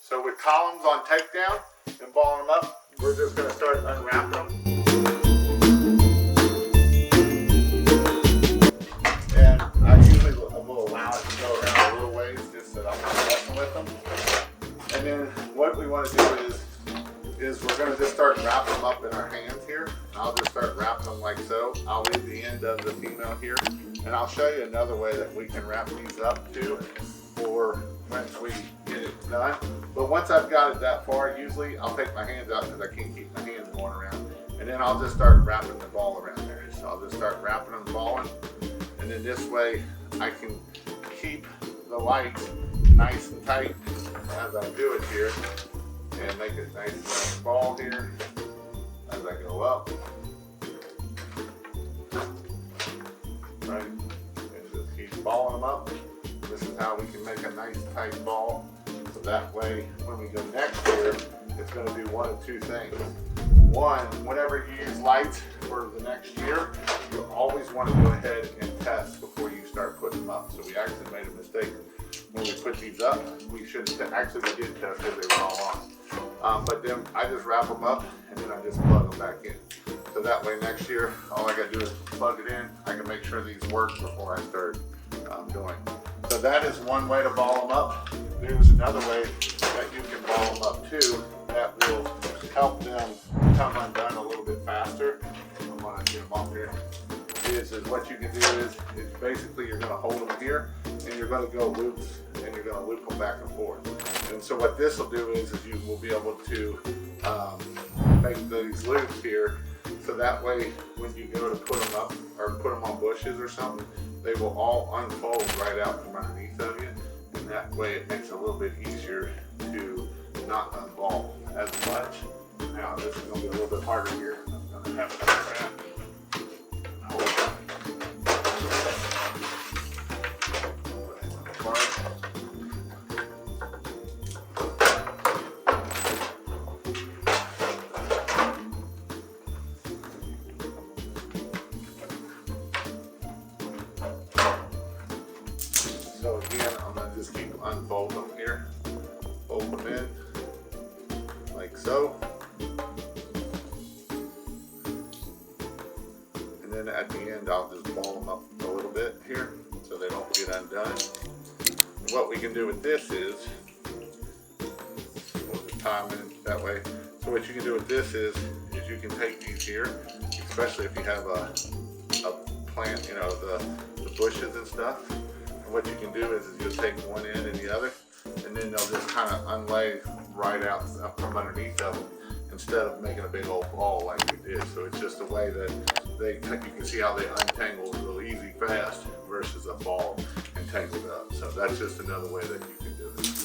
So with columns on takedown and balling them up, we're just going to start unwrapping them. And I usually will allow it to go around a little ways just so that I'm not messing with them. And then what we want to do is we're going to just start wrapping them up in our hands here. I'll just start wrapping them like so. I'll leave the end of the female here. And I'll show you another way that we can wrap these up too for once we get it done. But once I've got it that far, usually I'll take my hands out because I can't keep my hands going around. And then I'll just start wrapping the ball around there. So I'll just start wrapping them, balling. And then this way I can keep the light nice and tight as I do it here. And make it nice and nice ball here as I go up. Right, and just keep balling them up. This is how we can make a nice tight ball. So that way, when we go next year, it's going to do one of two things. One, whenever you use lights for the next year, you always want to go ahead and test before you start putting them up. So we actually made a mistake when we put these up. We shouldn't, actually we did test because they were all on. But then I just wrap them up and then I just plug them back in. So that way next year, all I gotta do is plug it in. I can make sure these work before I start doing. So that is one way to ball them up. There's another way that you can ball them up too that will help them come undone a little bit faster. I'm gonna get them off here. Is what you can do is basically you're gonna hold them here and you're gonna go loops and you're gonna loop them back and forth. And so what this will do is you will be able to make these loops here, so that way when you go to put them up or put them on bushes or something, they will all unfold right out from underneath of you, and that way it makes it a little bit easier to not unball as much. Now this is going to be a little bit harder here. I'm going to have it hold it. So again, I'm going to just keep unfolding them here. Fold them in, like so. And then at the end, I'll just ball them up a little bit here so they don't get undone. And what we can do with this is, we'll just tie them in that way. So what you can do with this is you can take these here, especially if you have a plant, you know, the bushes and stuff. And what you can do is you'll take one end and the other, and then they'll just kind of unlay right out from underneath of them instead of making a big old ball like we did. So it's just a way that you can see how they untangle real easy fast versus a ball and tangled up. So that's just another way that you can do it.